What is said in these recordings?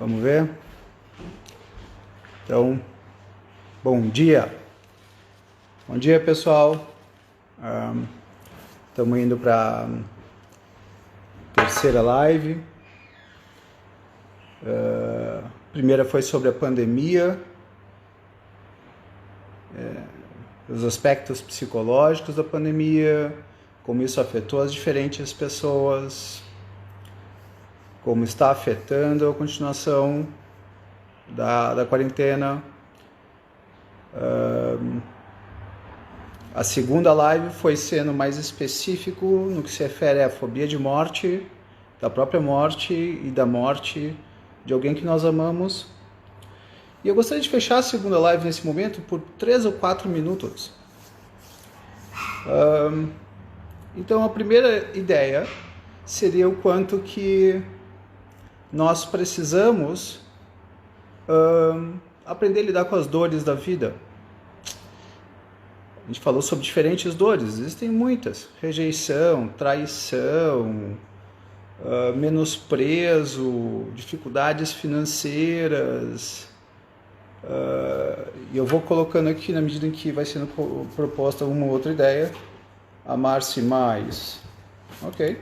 Vamos ver? Então, bom dia. Bom dia, pessoal. Estamos indo para a terceira live. A primeira foi sobre a pandemia, os aspectos psicológicos da pandemia, como isso afetou as diferentes pessoas, como está afetando a continuação da quarentena. A segunda live foi sendo mais específico no que se refere à fobia de morte, da própria morte e da morte de alguém que nós amamos. E eu gostaria de fechar a segunda live nesse momento por 3 ou 4 minutos. Então a primeira ideia seria o quanto que nós precisamos aprender a lidar com as dores da vida. A gente falou sobre diferentes dores, existem muitas: rejeição, traição, menosprezo, dificuldades financeiras. E eu vou colocando aqui na medida em que vai sendo proposta uma outra ideia. Amar-se mais. Ok.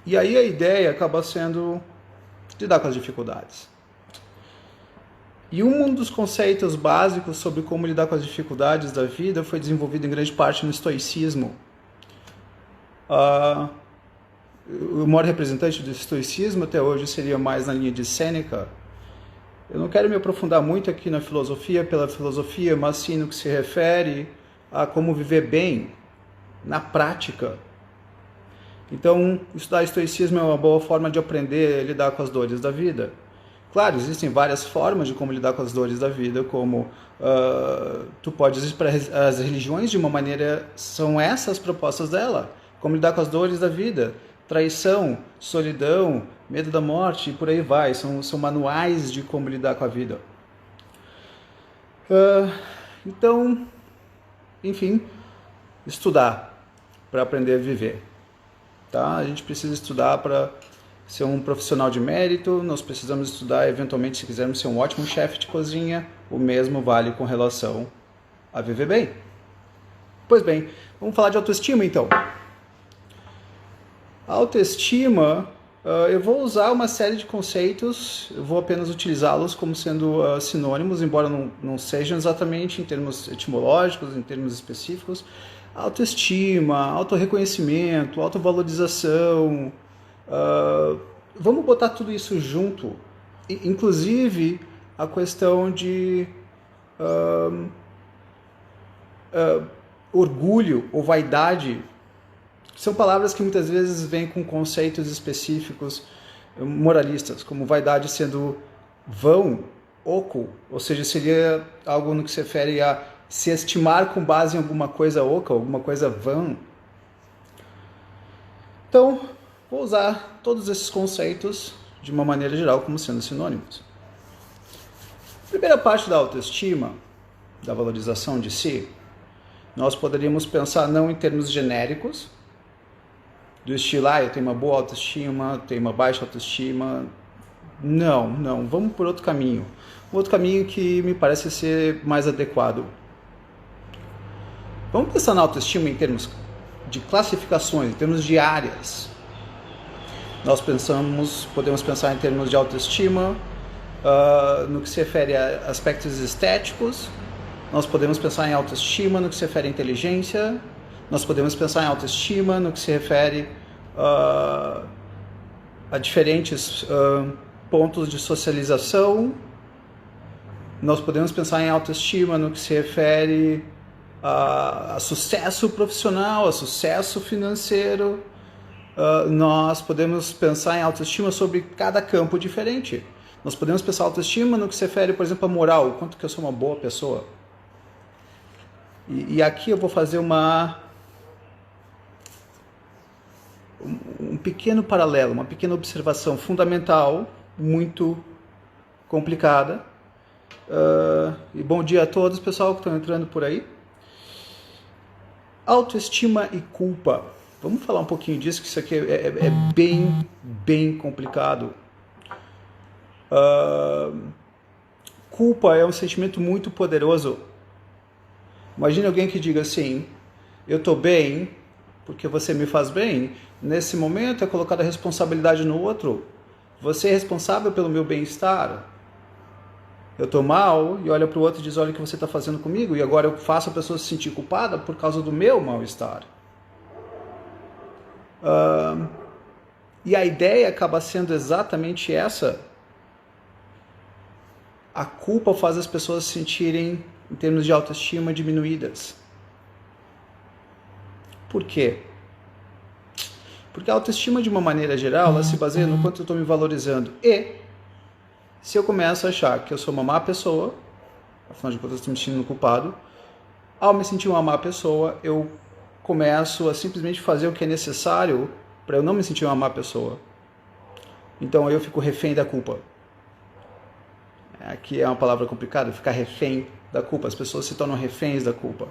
E aí a ideia acaba sendo lidar com as dificuldades. E um dos conceitos básicos sobre como lidar com as dificuldades da vida foi desenvolvido em grande parte no estoicismo. O maior representante do estoicismo até hoje seria mais na linha de Sêneca. Eu não quero me aprofundar muito aqui na filosofia pela filosofia, mas sim no que se refere a como viver bem na prática. Então, estudar estoicismo é uma boa forma de aprender a lidar com as dores da vida. Claro, existem várias formas de como lidar com as dores da vida, como tu podes ir para as religiões de uma maneira, são essas propostas dela, como lidar com as dores da vida, traição, solidão, medo da morte e por aí vai, são manuais de como lidar com a vida. Então, enfim, estudar para aprender a viver. Tá? A gente precisa estudar para ser um profissional de mérito, nós precisamos estudar eventualmente se quisermos ser um ótimo chefe de cozinha, o mesmo vale com relação a viver bem. Pois bem, vamos falar de autoestima então. A autoestima, eu vou usar uma série de conceitos, eu vou apenas utilizá-los como sendo sinônimos, embora não sejam exatamente em termos etimológicos, em termos específicos. Autoestima, autorreconhecimento, autovalorização, vamos botar tudo isso junto, inclusive a questão de orgulho ou vaidade. São palavras que muitas vezes vêm com conceitos específicos moralistas, como vaidade sendo vão, oco, ou seja, seria algo no que se refere a se estimar com base em alguma coisa oca, alguma coisa vã. Então, vou usar todos esses conceitos de uma maneira geral como sendo sinônimos. A primeira parte da autoestima, da valorização de si, nós poderíamos pensar não em termos genéricos, do estilo, eu tenho uma boa autoestima, tenho uma baixa autoestima. Não, vamos por outro caminho. Outro caminho que me parece ser mais adequado. Vamos pensar na autoestima em termos de classificações, em termos de áreas. Nós podemos pensar em termos de autoestima no que se refere a aspectos estéticos. Nós podemos pensar em autoestima no que se refere à inteligência. Nós podemos pensar em autoestima no que se refere a diferentes pontos de socialização. Nós podemos pensar em autoestima no que se refere a sucesso profissional, a sucesso financeiro. Nós podemos pensar em autoestima sobre cada campo diferente. Nós podemos pensar em autoestima no que se refere, por exemplo, a moral, o quanto que eu sou uma boa pessoa. E aqui eu vou fazer um pequeno paralelo, uma pequena observação fundamental, muito complicada. E bom dia a todos, pessoal, que estão entrando por aí. Autoestima e culpa. Vamos falar um pouquinho disso, que isso aqui é bem complicado. Culpa é um sentimento muito poderoso. Imagine alguém que diga assim, eu estou bem porque você me faz bem. Nesse momento é colocar a responsabilidade no outro. Você é responsável pelo meu bem-estar. Eu estou mal e olha para o outro e diz, olha o que você está fazendo comigo. E agora eu faço a pessoa se sentir culpada por causa do meu mal-estar. E a ideia acaba sendo exatamente essa. A culpa faz as pessoas se sentirem, em termos de autoestima, diminuídas. Por quê? Porque a autoestima, de uma maneira geral, ela se baseia no quanto eu estou me valorizando. E, se eu começo a achar que eu sou uma má pessoa, afinal de contas eu estou me sentindo culpado, ao me sentir uma má pessoa, eu começo a simplesmente fazer o que é necessário para eu não me sentir uma má pessoa. Então eu fico refém da culpa. Aqui é uma palavra complicada, ficar refém da culpa. As pessoas se tornam reféns da culpa.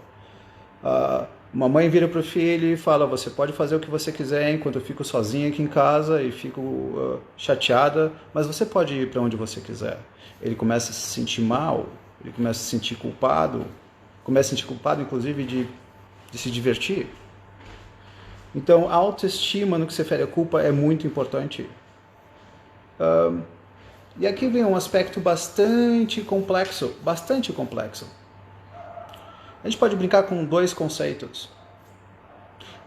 Uma mãe vira para o filho e fala, você pode fazer o que você quiser enquanto eu fico sozinha aqui em casa e fico chateada, mas você pode ir para onde você quiser. Ele começa a se sentir mal, ele começa a se sentir culpado, inclusive de se divertir. Então, a autoestima no que se refere à culpa é muito importante. E aqui vem um aspecto bastante complexo. A gente pode brincar com dois conceitos.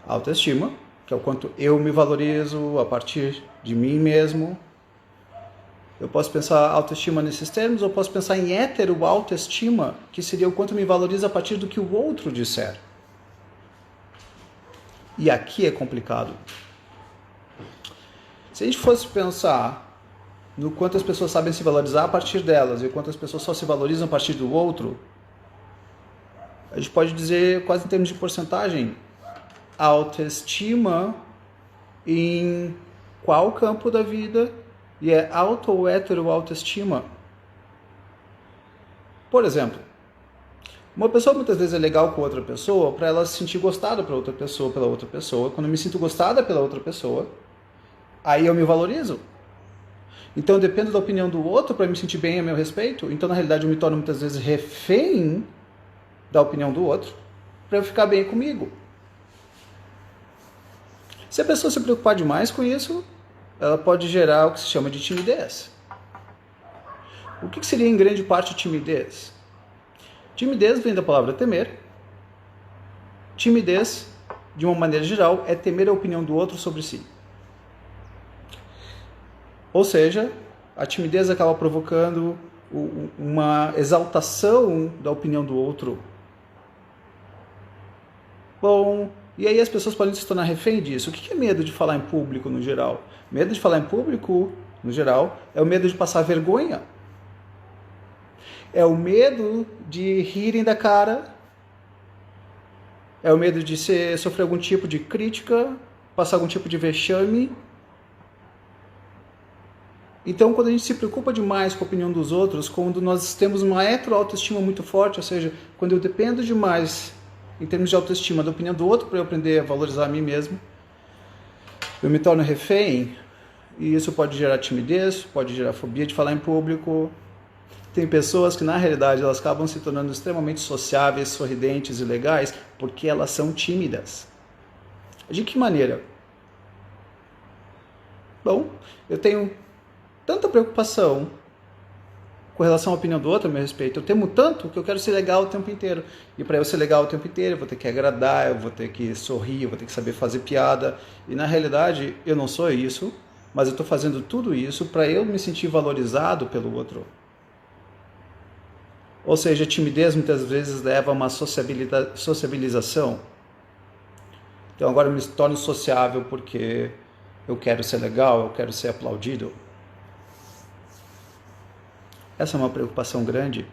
Autoestima, que é o quanto eu me valorizo a partir de mim mesmo. Eu posso pensar autoestima nesses termos, ou posso pensar em heteroautoestima, que seria o quanto eu me valorizo a partir do que o outro disser. E aqui é complicado. Se a gente fosse pensar no quanto as pessoas sabem se valorizar a partir delas e quanto as pessoas só se valorizam a partir do outro, a gente pode dizer, quase em termos de porcentagem, a autoestima em qual campo da vida e é auto ou heteroautoestima. Por exemplo, uma pessoa muitas vezes é legal com outra pessoa para ela se sentir gostada pela outra pessoa. Quando eu me sinto gostada pela outra pessoa, aí eu me valorizo. Então eu dependo da opinião do outro para me sentir bem a meu respeito. Então na realidade eu me torno muitas vezes refém da opinião do outro para eu ficar bem comigo. Se a pessoa se preocupar demais com isso, ela pode gerar o que se chama de timidez. O que seria em grande parte timidez? Timidez vem da palavra temer. Timidez, de uma maneira geral, é temer a opinião do outro sobre si. Ou seja, a timidez acaba provocando uma exaltação da opinião do outro. Bom, e aí as pessoas podem se tornar refém disso. O que é medo de falar em público no geral? Medo de falar em público, no geral, é o medo de passar vergonha. É o medo de rirem da cara. É o medo de sofrer algum tipo de crítica, passar algum tipo de vexame. Então, quando a gente se preocupa demais com a opinião dos outros, quando nós temos uma heteroautoestima muito forte, ou seja, quando eu dependo demais, em termos de autoestima, da opinião do outro para eu aprender a valorizar a mim mesmo, eu me torno refém, e isso pode gerar timidez, pode gerar fobia de falar em público. Tem pessoas que, na realidade, elas acabam se tornando extremamente sociáveis, sorridentes e legais, porque elas são tímidas. De que maneira? Bom, eu tenho tanta preocupação com relação à opinião do outro a meu respeito. Eu temo tanto que eu quero ser legal o tempo inteiro. E para eu ser legal o tempo inteiro, eu vou ter que agradar, eu vou ter que sorrir, eu vou ter que saber fazer piada. E, na realidade, eu não sou isso, mas eu estou fazendo tudo isso para eu me sentir valorizado pelo outro. Ou seja, a timidez muitas vezes leva a uma sociabilização. Então agora eu me torno sociável porque eu quero ser legal, eu quero ser aplaudido. Essa é uma preocupação grande.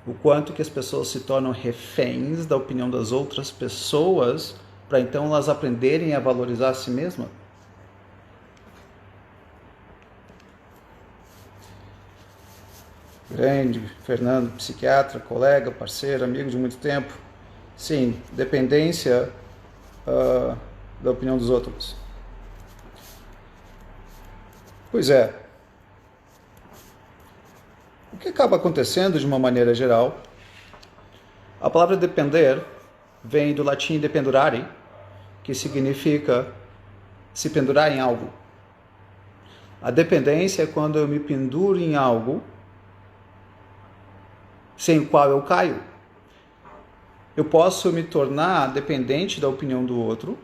O quanto que as pessoas se tornam reféns da opinião das outras pessoas para então elas aprenderem a valorizar a si mesmas. Grande, Fernando, psiquiatra, colega, parceiro, amigo de muito tempo. Sim, dependência da opinião dos outros. Pois é. O que acaba acontecendo de uma maneira geral, a palavra depender vem do latim dependurare, que significa se pendurar em algo. A dependência é quando eu me penduro em algo sem o qual eu caio. Eu posso me tornar dependente da opinião do outro,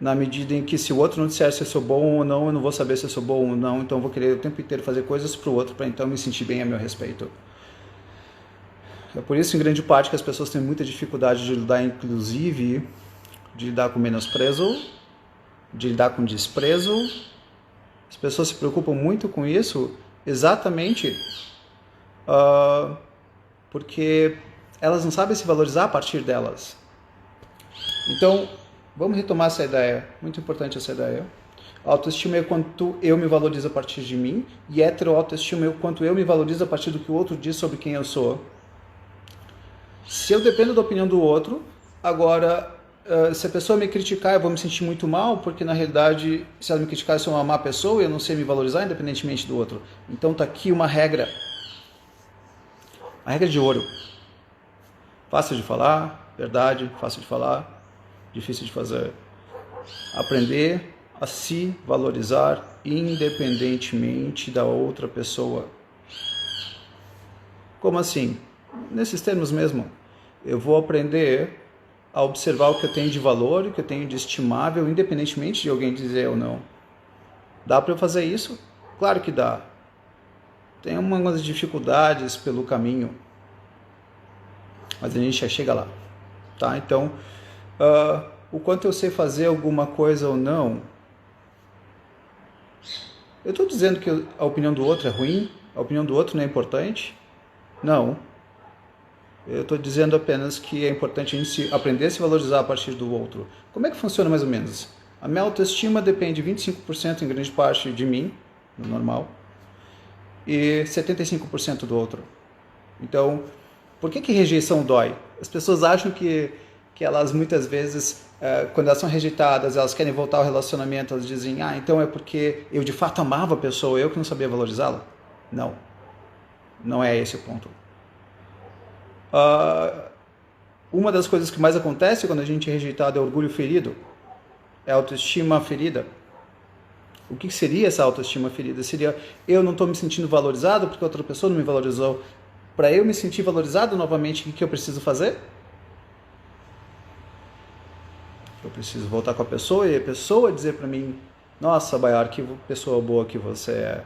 na medida em que se o outro não disser se eu sou bom ou não, eu não vou saber se eu sou bom ou não, então eu vou querer o tempo inteiro fazer coisas para o outro para então me sentir bem a meu respeito. É por isso, em grande parte, que as pessoas têm muita dificuldade de lidar, inclusive, de lidar com menosprezo, de lidar com desprezo. As pessoas se preocupam muito com isso exatamente porque elas não sabem se valorizar a partir delas. Então, vamos retomar essa ideia, muito importante essa ideia. Autoestima é o quanto eu me valorizo a partir de mim, e heteroautoestima é o quanto eu me valorizo a partir do que o outro diz sobre quem eu sou. Se eu dependo da opinião do outro, agora, se a pessoa me criticar, eu vou me sentir muito mal, porque na realidade, se ela me criticar, eu sou uma má pessoa e eu não sei me valorizar independentemente do outro. Então tá aqui uma regra de ouro. Fácil de falar, verdade, fácil de falar, difícil de fazer. Aprender a se valorizar independentemente da outra pessoa. Como assim? Nesses termos mesmo. Eu vou aprender a observar o que eu tenho de valor, o que eu tenho de estimável, independentemente de alguém dizer ou não. Dá para eu fazer isso? Claro que dá. Tem umas dificuldades pelo caminho, mas a gente já chega lá. Tá? Então, o quanto eu sei fazer alguma coisa ou não, eu estou dizendo que a opinião do outro é ruim, a opinião do outro não é importante? Não. Eu estou dizendo apenas que é importante a gente aprender a se valorizar a partir do outro. Como é que funciona mais ou menos? A minha autoestima depende 25% em grande parte de mim, no normal, e 75% do outro. Então, por que rejeição dói? As pessoas acham que elas muitas vezes, quando elas são rejeitadas, elas querem voltar ao relacionamento, elas dizem, então é porque eu de fato amava a pessoa, eu que não sabia valorizá-la. Não. Não é esse o ponto. Uma das coisas que mais acontece quando a gente é rejeitado é orgulho ferido, é autoestima ferida. O que seria essa autoestima ferida? Seria eu não estou me sentindo valorizado porque outra pessoa não me valorizou. Para eu me sentir valorizado novamente, o que eu preciso fazer? Eu preciso voltar com a pessoa e a pessoa dizer para mim, nossa, Bayar, que pessoa boa que você é.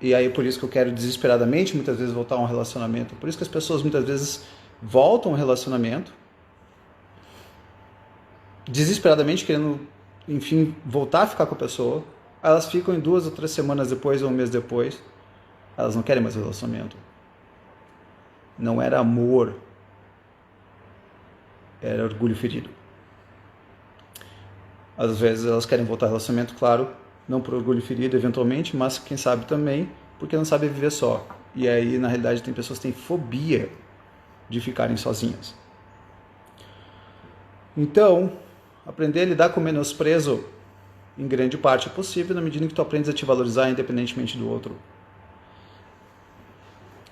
E aí por isso que eu quero desesperadamente muitas vezes voltar a um relacionamento. Por isso que as pessoas muitas vezes voltam a um relacionamento desesperadamente querendo, enfim, voltar a ficar com a pessoa. Elas ficam em 2 ou 3 semanas depois ou um mês depois. Elas não querem mais relacionamento. Não era amor. Era orgulho ferido. Às vezes elas querem voltar ao relacionamento, claro, não por orgulho ferido eventualmente, mas quem sabe também porque não sabem viver só. E aí, na realidade, tem pessoas que têm fobia de ficarem sozinhas. Então, aprender a lidar com o menosprezo, em grande parte, é possível na medida em que tu aprendes a te valorizar independentemente do outro.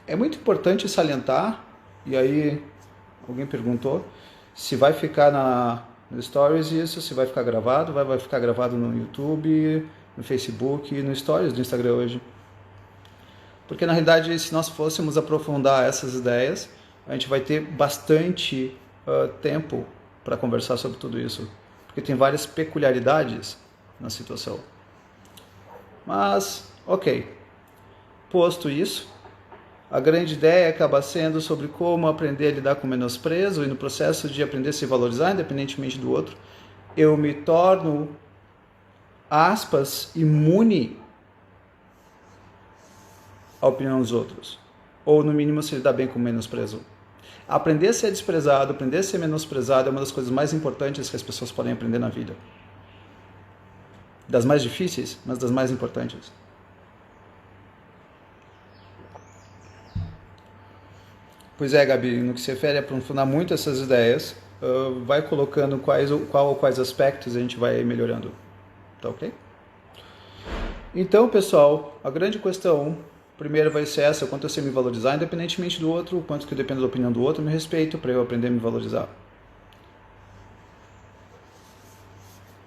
É muito importante salientar, e aí alguém perguntou, se vai ficar no Stories isso, se vai ficar gravado, vai ficar gravado no YouTube, no Facebook e no Stories do Instagram hoje. Porque na realidade, se nós fôssemos aprofundar essas ideias, a gente vai ter bastante tempo para conversar sobre tudo isso. Porque tem várias peculiaridades na situação. Mas, ok. Posto isso, a grande ideia acaba sendo sobre como aprender a lidar com o menosprezo e no processo de aprender a se valorizar independentemente do outro, eu me torno, aspas, imune à opinião dos outros. Ou, no mínimo, se lidar bem com o menosprezo. Aprender a ser desprezado, aprender a ser menosprezado é uma das coisas mais importantes que as pessoas podem aprender na vida. Das mais difíceis, mas das mais importantes. Pois é, Gabi, no que se refere a aprofundar muito essas ideias, vai colocando qual ou quais aspectos a gente vai melhorando. Tá ok? Então, pessoal, a grande questão, primeiro vai ser essa: quanto eu sei me valorizar, independentemente do outro, o quanto que eu dependo da opinião do outro, me respeito para eu aprender a me valorizar.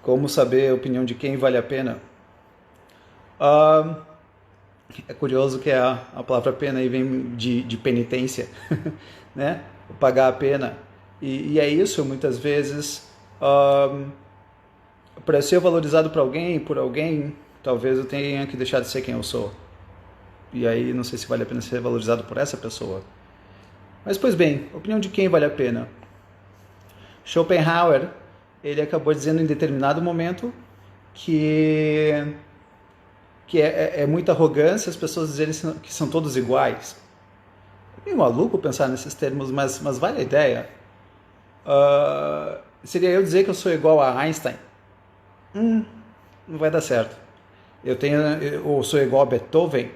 Como saber a opinião de quem vale a pena? É curioso que a palavra pena aí vem de penitência, né? Pagar a pena. E é isso, muitas vezes, para ser valorizado por alguém, talvez eu tenha que deixar de ser quem eu sou. E aí não sei se vale a pena ser valorizado por essa pessoa. Mas, pois bem, opinião de quem vale a pena? Schopenhauer, ele acabou dizendo em determinado momento que é muita arrogância as pessoas dizerem que são todos iguais. É meio maluco pensar nesses termos, mas vale a ideia. Seria eu dizer que eu sou igual a Einstein? Não vai dar certo. Eu sou igual a Beethoven?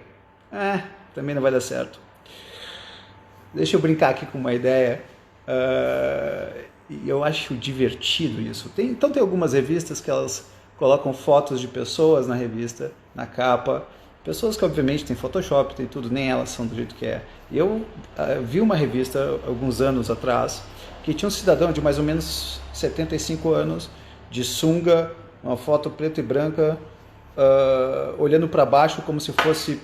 Também não vai dar certo. Deixa eu brincar aqui com uma ideia. E eu acho divertido isso. Tem algumas revistas que elas colocam fotos de pessoas na revista, na capa. Pessoas que obviamente têm Photoshop, tem tudo, nem elas são do jeito que é. E eu vi uma revista alguns anos atrás que tinha um cidadão de mais ou menos 75 anos, de sunga, uma foto preta e branca, olhando para baixo como se fosse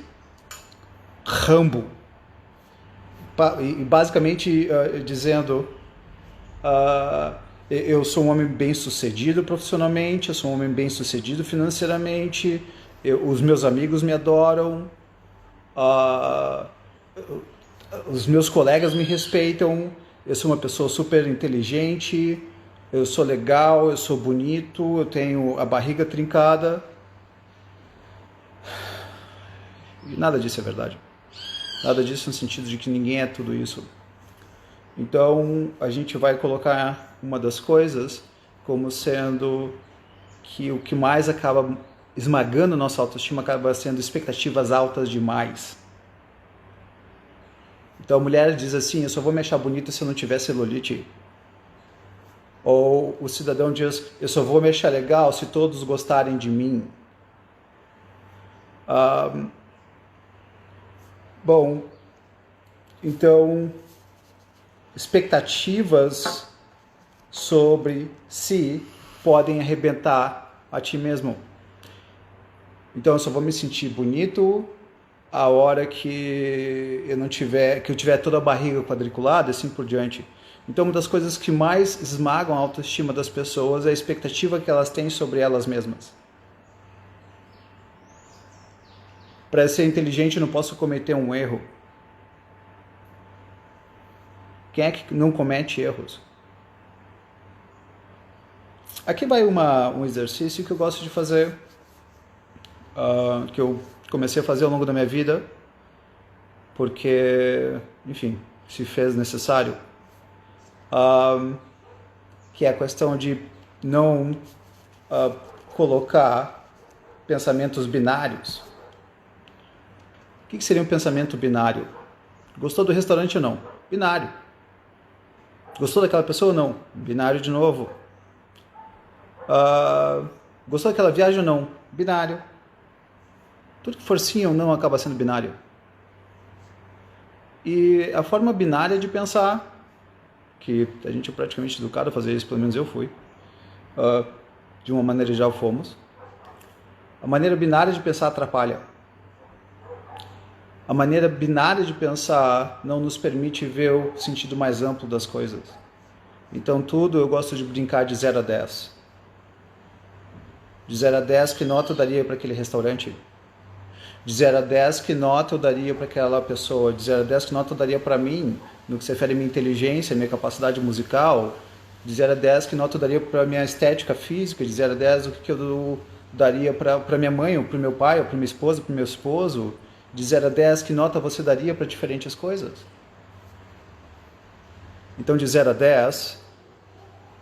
Rambo. E basicamente dizendo: eu sou um homem bem sucedido profissionalmente, eu sou um homem bem sucedido financeiramente, os meus amigos me adoram, os meus colegas me respeitam, eu sou uma pessoa super inteligente, eu sou legal, eu sou bonito, eu tenho a barriga trincada. E nada disso é verdade. Nada disso no sentido de que ninguém é tudo isso. Então, a gente vai colocar uma das coisas como sendo que o que mais acaba esmagando nossa autoestima acaba sendo expectativas altas demais. Então, a mulher diz assim: eu só vou me achar bonita se eu não tiver celulite. Ou o cidadão diz: eu só vou me achar legal se todos gostarem de mim. Bom, então, expectativas sobre si podem arrebentar a ti mesmo. Então, eu só vou me sentir bonito a hora que eu tiver toda a barriga quadriculada, assim por diante. Então, uma das coisas que mais esmagam a autoestima das pessoas é a expectativa que elas têm sobre elas mesmas. Para ser inteligente, eu não posso cometer um erro. Quem é que não comete erros? Aqui vai um exercício que eu gosto de fazer, que eu comecei a fazer ao longo da minha vida, porque, enfim, se fez necessário, que é a questão de não colocar pensamentos binários. O que seria um pensamento binário? Gostou do restaurante ou não? Binário. Gostou daquela pessoa ou não? Binário de novo. Gostou daquela viagem ou não? Binário. Tudo que for sim ou não acaba sendo binário. E a forma binária de pensar, que a gente é praticamente educado a fazer isso, pelo menos eu fui, de uma maneira já fomos, a maneira binária de pensar atrapalha. A maneira binária de pensar não nos permite ver o sentido mais amplo das coisas. Então tudo eu gosto de brincar de 0 a 10. De 0 a 10, que nota eu daria para aquele restaurante? De 0 a 10, que nota eu daria para aquela pessoa? De 0 a 10, que nota eu daria para mim, no que se refere à minha inteligência, minha capacidade musical? De 0 a 10, que nota eu daria para a minha estética física? De 0 a 10, o que eu daria para minha mãe, ou para o meu pai, ou para minha esposa, para o meu esposo? De 0 a 10, que nota você daria para diferentes coisas? Então, de 0 a 10,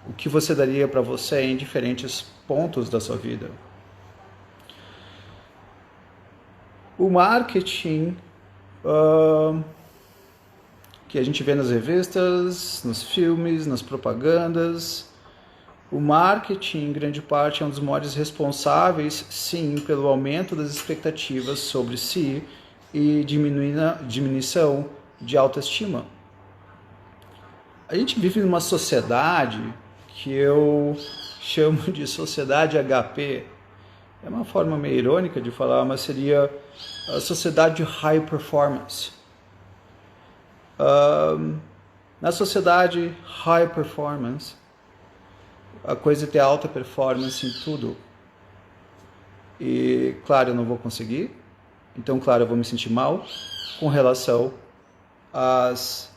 o que você daria para você em diferentes pontos da sua vida? O marketing, que a gente vê nas revistas, nos filmes, nas propagandas. O marketing, em grande parte, é um dos maiores responsáveis, sim, pelo aumento das expectativas sobre si e diminuição de autoestima. A gente vive numa sociedade que eu chamo de sociedade HP. É uma forma meio irônica de falar, mas seria a sociedade de high performance. Na sociedade high performance, a coisa é ter alta performance em tudo. E, claro, eu não vou conseguir. Então, claro, eu vou me sentir mal com relação às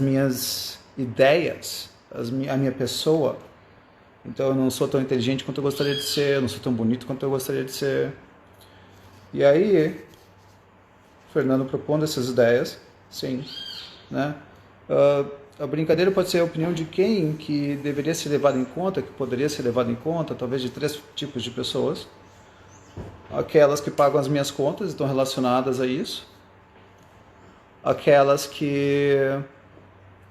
minhas ideias, a minha pessoa. Então, eu não sou tão inteligente quanto eu gostaria de ser, eu não sou tão bonito quanto eu gostaria de ser. E aí, Fernando propondo essas ideias, sim, né? A brincadeira pode ser a opinião de quem que deveria ser levado em conta, que poderia ser levado em conta, talvez de 3 tipos de pessoas. Aquelas que pagam as minhas contas, estão relacionadas a isso. Aquelas que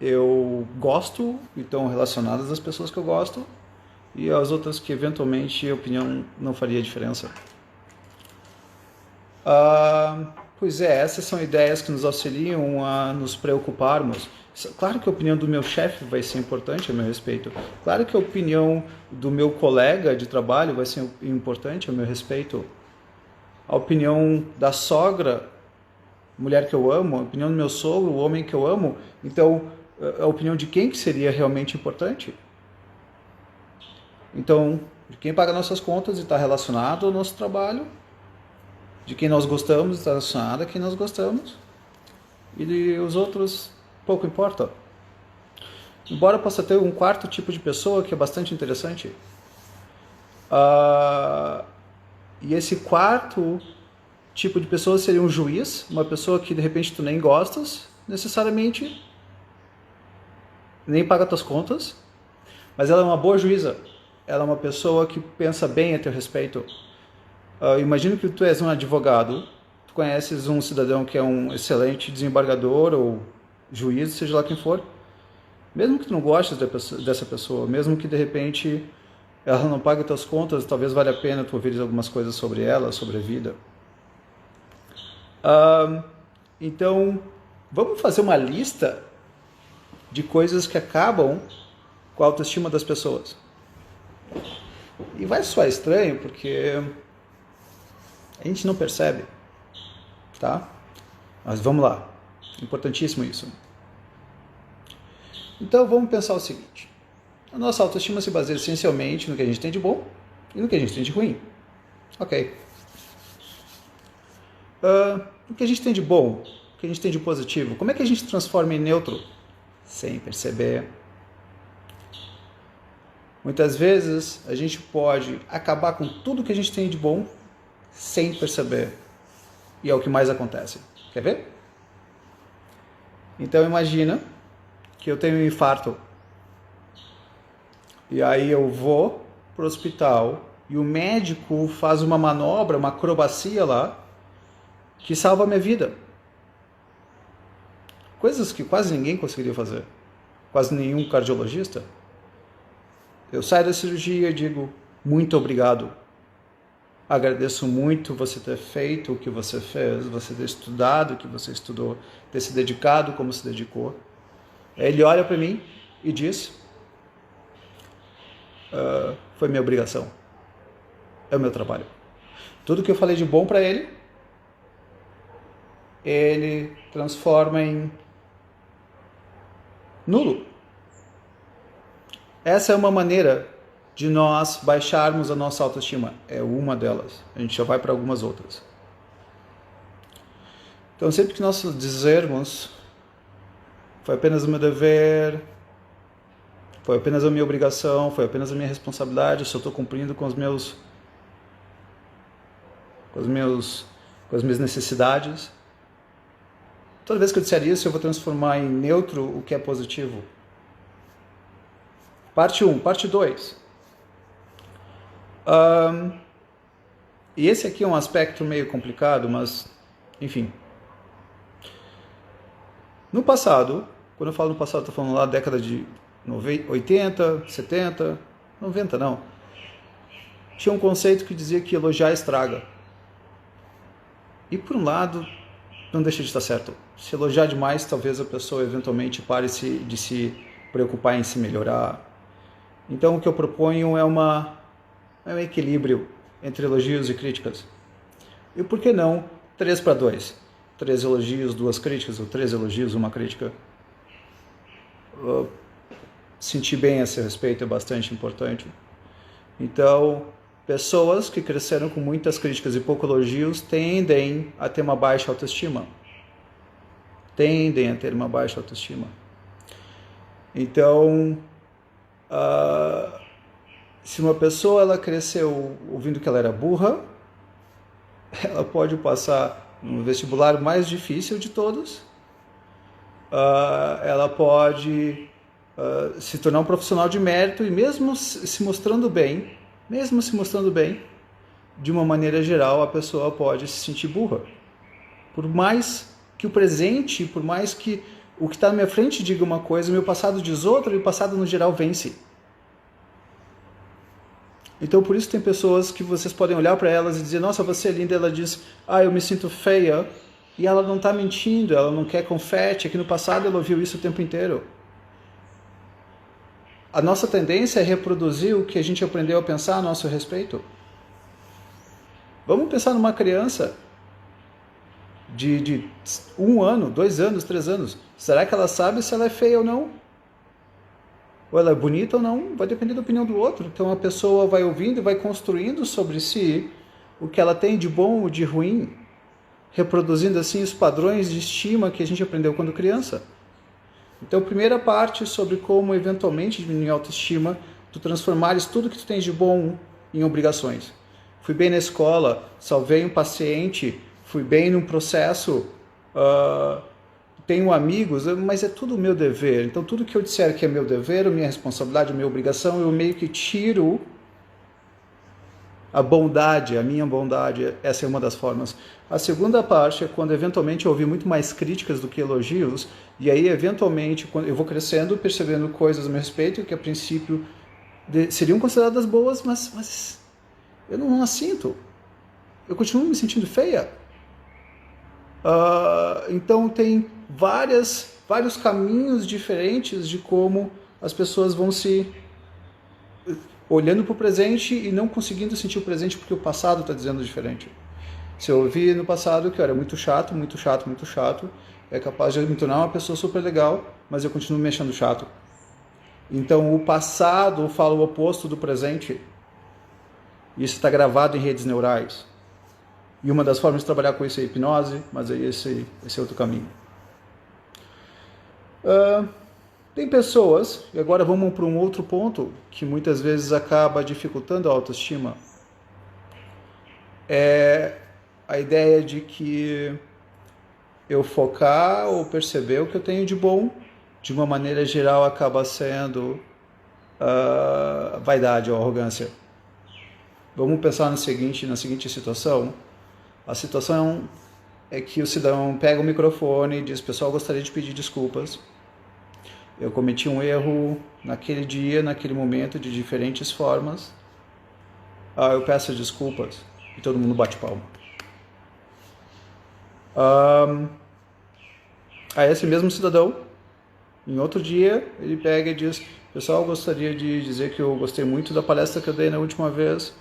eu gosto e estão relacionadas às pessoas que eu gosto. E as outras que eventualmente a opinião não faria diferença. Pois é, essas são ideias que nos auxiliam a nos preocuparmos. Claro que a opinião do meu chefe vai ser importante a meu respeito. Claro que a opinião do meu colega de trabalho vai ser importante a meu respeito. A opinião da sogra, mulher que eu amo, a opinião do meu sogro, o homem que eu amo. Então, a opinião de quem que seria realmente importante? Então, de quem paga nossas contas e está relacionado ao nosso trabalho, de quem nós gostamos está relacionado a quem nós gostamos, e os outros pouco importa. Embora possa ter um quarto tipo de pessoa que é bastante interessante. E esse quarto tipo de pessoa seria um juiz, uma pessoa que de repente tu nem gostas, necessariamente, nem paga tuas contas, mas ela é uma boa juíza. Ela é uma pessoa que pensa bem a teu respeito. Imagina que tu és um advogado, tu conheces um cidadão que é um excelente desembargador ou juiz, seja lá quem for. Mesmo que tu não gostes dessa pessoa, mesmo que de repente ela não pague tuas contas, talvez valha a pena tu ouvires algumas coisas sobre ela, sobre a vida. Então, vamos fazer uma lista de coisas que acabam com a autoestima das pessoas. E vai soar estranho, porque a gente não percebe, tá? Mas vamos lá, importantíssimo isso. Então vamos pensar o seguinte: a nossa autoestima se baseia essencialmente no que a gente tem de bom e no que a gente tem de ruim. Ok. O que a gente tem de bom, o que a gente tem de positivo, como é que a gente transforma em neutro? Sem perceber. Muitas vezes a gente pode acabar com tudo que a gente tem de bom sem perceber. E é o que mais acontece. Quer ver? Então imagina que eu tenho um infarto. E aí eu vou para o hospital e o médico faz uma manobra, uma acrobacia lá, que salva a minha vida. Coisas que quase ninguém conseguiria fazer. Quase nenhum cardiologista. Eu saio da cirurgia e digo, muito obrigado. Agradeço muito você ter feito o que você fez, você ter estudado o que você estudou, ter se dedicado como se dedicou. Ele olha para mim e diz, foi minha obrigação. É o meu trabalho. Tudo que eu falei de bom para ele, ele transforma em nulo. Essa é uma maneira de nós baixarmos a nossa autoestima. É uma delas. A gente já vai para algumas outras. Então, sempre que nós dizermos foi apenas o meu dever, foi apenas a minha obrigação, foi apenas a minha responsabilidade, eu só estou cumprindo com as minhas necessidades. Toda vez que eu disser isso, eu vou transformar em neutro o que é positivo. Parte 1, parte 2. E esse aqui é um aspecto meio complicado, mas, enfim. No passado, quando eu falo no passado, estou falando lá da década de 80, 70, 90 não. Tinha um conceito que dizia que elogiar estraga. E por um lado, não deixa de estar certo. Se elogiar demais, talvez a pessoa eventualmente pare de se preocupar em se melhorar. Então o que eu proponho é um equilíbrio entre elogios e críticas. E por que não 3-2? 3 elogios, 2 críticas, ou 3 elogios, 1 crítica. Sentir bem a seu respeito é bastante importante. Então, pessoas que cresceram com muitas críticas e poucos elogios tendem a ter uma baixa autoestima. Então, se uma pessoa ela cresceu ouvindo que ela era burra, ela pode passar no vestibular mais difícil de todos. Ela pode se tornar um profissional de mérito e mesmo se mostrando bem, de uma maneira geral, a pessoa pode se sentir burra. Por mais que o presente, por mais que o que está na minha frente diga uma coisa, o meu passado diz outra e o passado no geral vence. Então por isso tem pessoas que vocês podem olhar para elas e dizer, nossa, você é linda, ela diz, eu me sinto feia, e ela não está mentindo, ela não quer confete, é que no passado ela ouviu isso o tempo inteiro. A nossa tendência é reproduzir o que a gente aprendeu a pensar a nosso respeito. Vamos pensar numa criança de 1 ano, 2 anos, 3 anos. Será que ela sabe se ela é feia ou não? Ou ela é bonita ou não? Vai depender da opinião do outro. Então a pessoa vai ouvindo e vai construindo sobre si o que ela tem de bom ou de ruim, reproduzindo assim os padrões de estima que a gente aprendeu quando criança. Então, primeira parte sobre como eventualmente diminuir a autoestima, tu transformares tudo que tu tens de bom em obrigações. Fui bem na escola, salvei um paciente, fui bem num processo, tenho amigos, mas é tudo o meu dever. Então, tudo que eu disser que é meu dever, a minha responsabilidade, a minha obrigação, eu meio que tiro a bondade, a minha bondade. Essa é uma das formas. A segunda parte é quando eventualmente eu ouvi muito mais críticas do que elogios, e aí eventualmente quando eu vou crescendo, percebendo coisas a meu respeito que a princípio seriam consideradas boas, mas eu não as sinto. Eu continuo me sentindo feia. Então tem vários caminhos diferentes de como as pessoas vão se olhando para o presente e não conseguindo sentir o presente porque o passado está dizendo diferente. Se eu ouvi no passado que eu era muito chato, é capaz de me tornar uma pessoa super legal, mas eu continuo me achando chato. Então o passado fala o oposto do presente. Isso está gravado em redes neurais. E uma das formas de trabalhar com isso é a hipnose, mas aí esse é outro caminho. Tem pessoas, e agora vamos para um outro ponto, que muitas vezes acaba dificultando a autoestima. É a ideia de que eu focar ou perceber o que eu tenho de bom, de uma maneira geral, acaba sendo vaidade ou arrogância. Vamos pensar na seguinte situação. A situação é que o cidadão pega o microfone e diz, pessoal, gostaria de pedir desculpas. Eu cometi um erro naquele dia, naquele momento, de diferentes formas. Eu peço desculpas. E todo mundo bate palma. Aí esse mesmo cidadão, em outro dia, ele pega e diz, pessoal, gostaria de dizer que eu gostei muito da palestra que eu dei na última vez,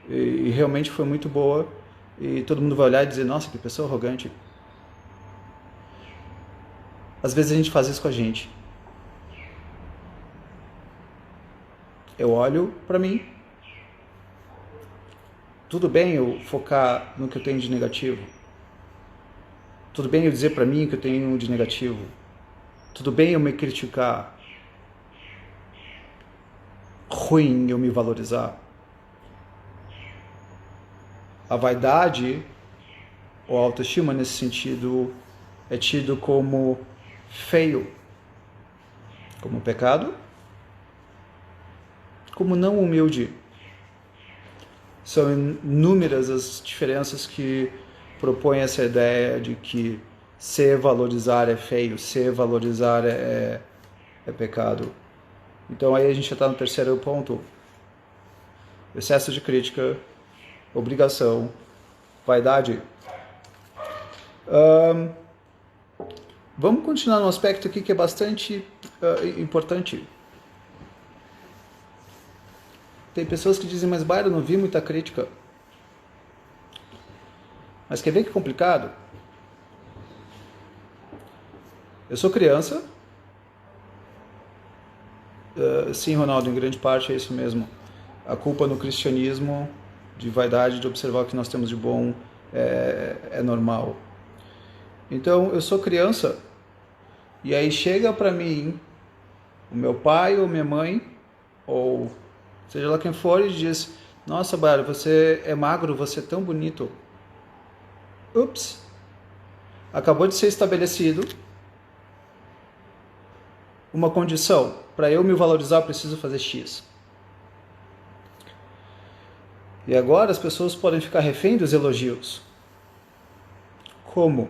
e realmente foi muito boa, e todo mundo vai olhar e dizer, nossa, que pessoa arrogante. Às vezes a gente faz isso com a gente. Eu olho para mim. Tudo bem eu focar no que eu tenho de negativo. Tudo bem eu dizer para mim que eu tenho de negativo. Tudo bem eu me criticar. Ruim eu me valorizar. A vaidade ou a autoestima nesse sentido é tido como feio, como pecado, como não humilde. São inúmeras as diferenças que propõem essa ideia de que se valorizar é feio, se valorizar é pecado. Então aí a gente já está no terceiro ponto. Excesso de crítica, obrigação, vaidade. Vamos continuar num aspecto aqui que é bastante importante. Tem pessoas que dizem, mas Byron, eu não vi muita crítica. Mas quer ver que complicado? Eu sou criança. Sim, Ronaldo, em grande parte é isso mesmo. A culpa no cristianismo, de vaidade, de observar o que nós temos de bom, é normal. Então, eu sou criança, e aí chega para mim o meu pai ou minha mãe, ou seja lá quem for, e diz, nossa, Byron, você é magro, você é tão bonito. Ups! Acabou de ser estabelecido uma condição. Para eu me valorizar, eu preciso fazer X. E agora as pessoas podem ficar refém dos elogios. Como?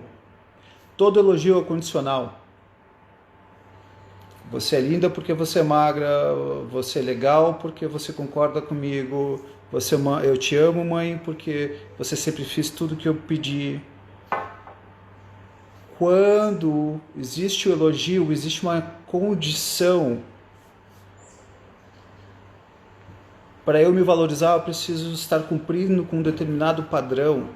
Todo elogio é condicional. Você é linda porque você é magra, você é legal porque você concorda comigo, eu te amo, mãe, porque você sempre fez tudo que eu pedi. Quando existe o elogio, existe uma condição. Para eu me valorizar, eu preciso estar cumprindo com um determinado padrão.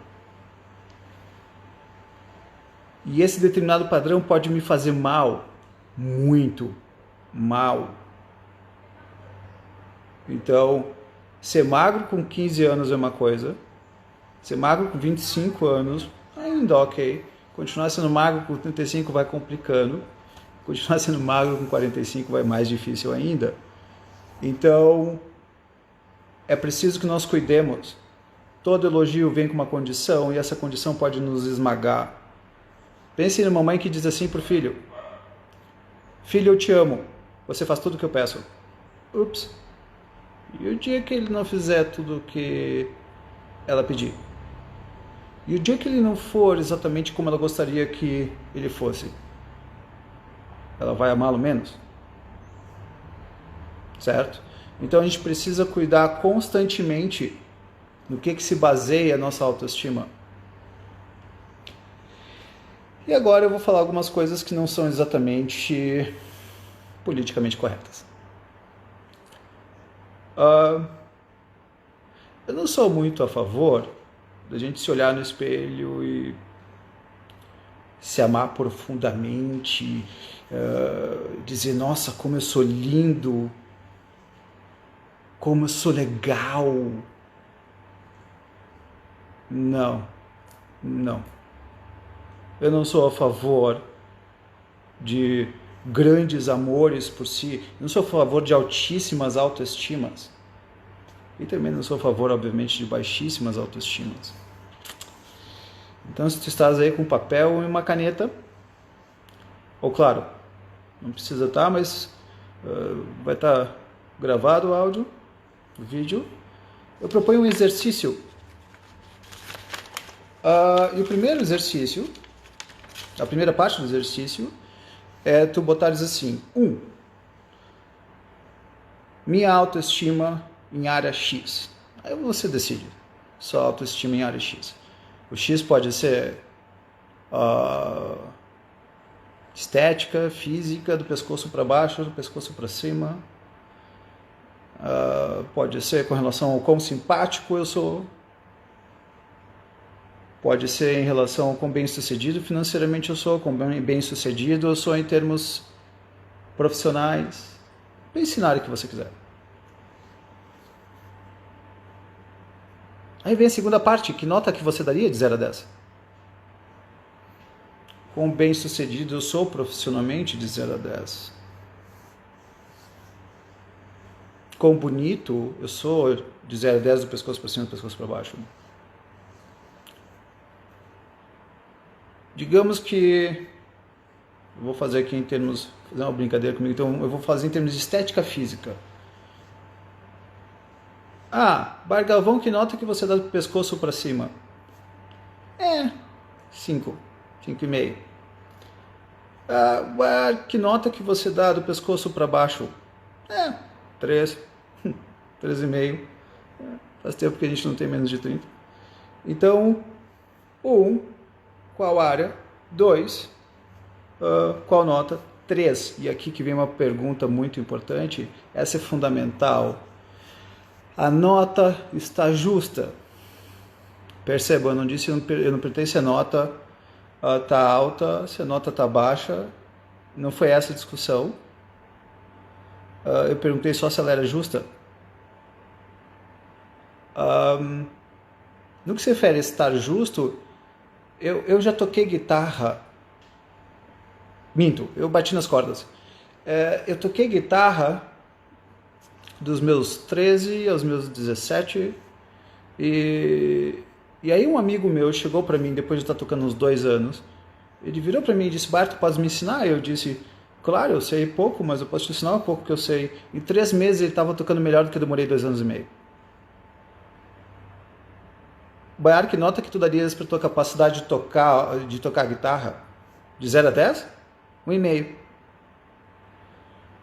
E esse determinado padrão pode me fazer mal, muito mal. Então, ser magro com 15 anos é uma coisa, ser magro com 25 anos, ainda ok. Continuar sendo magro com 35 vai complicando, continuar sendo magro com 45 vai mais difícil ainda. Então, é preciso que nós cuidemos. Todo elogio vem com uma condição e essa condição pode nos esmagar. Pense numa mãe que diz assim para o filho: filho, eu te amo, você faz tudo o que eu peço. Ups. E o dia que ele não fizer tudo o que ela pedir? E o dia que ele não for exatamente como ela gostaria que ele fosse? Ela vai amá-lo menos? Certo? Então a gente precisa cuidar constantemente no que se baseia a nossa autoestima. E agora eu vou falar algumas coisas que não são exatamente politicamente corretas. Eu não sou muito a favor da gente se olhar no espelho e se amar profundamente, dizer, nossa, como eu sou lindo, como eu sou legal. Não. Eu não sou a favor de grandes amores por si, eu não sou a favor de altíssimas autoestimas. E também não sou a favor, obviamente, de baixíssimas autoestimas. Então, se tu estás aí com um papel e uma caneta, ou claro, não precisa estar, mas vai estar gravado o áudio, o vídeo, eu proponho um exercício. E o primeiro exercício, a primeira parte do exercício, é tu botares assim: 1. Minha autoestima em área X. Aí você decide. Sua autoestima em área X. O X pode ser estética, física, do pescoço para baixo, do pescoço para cima. Pode ser com relação ao quão simpático eu sou. Pode ser em relação ao quão bem-sucedido financeiramente eu sou, quão bem-sucedido eu sou em termos profissionais. Pense na área que você quiser. Aí vem a segunda parte, que nota que você daria de 0 a 10? Quão bem-sucedido eu sou profissionalmente de 0 a 10? Quão bonito eu sou de 0 a 10 do pescoço para cima, do pescoço para baixo? Digamos que eu vou fazer aqui em termos, fazer uma brincadeira comigo, então eu vou fazer em termos de estética física. Bargalvão, que nota que você dá do pescoço para cima? 5,5. Que nota que você dá do pescoço para baixo? 3, 3,5. Faz tempo que a gente não tem menos de 30. Então, 1, qual área? 2, qual nota? 3. E aqui que vem uma pergunta muito importante, essa é fundamental. A nota está justa. Perceba, eu não disse, eu não perguntei se a nota está alta, se a nota está baixa. Não foi essa a discussão. Eu perguntei só se ela era justa. No que se refere a estar justo, eu já toquei guitarra. Minto, eu bati nas cordas. Eu toquei guitarra dos meus 13 aos meus 17. E aí um amigo meu chegou para mim, depois de estar tocando uns 2 anos. Ele virou para mim e disse: Bart, podes me ensinar? Eu disse: claro, eu sei pouco, mas eu posso te ensinar um pouco que eu sei. Em 3 meses ele estava tocando melhor do que eu demorei 2 anos e meio. Baiar, que nota que tu darias para tua capacidade de tocar guitarra? De 0 a 10? 1,5.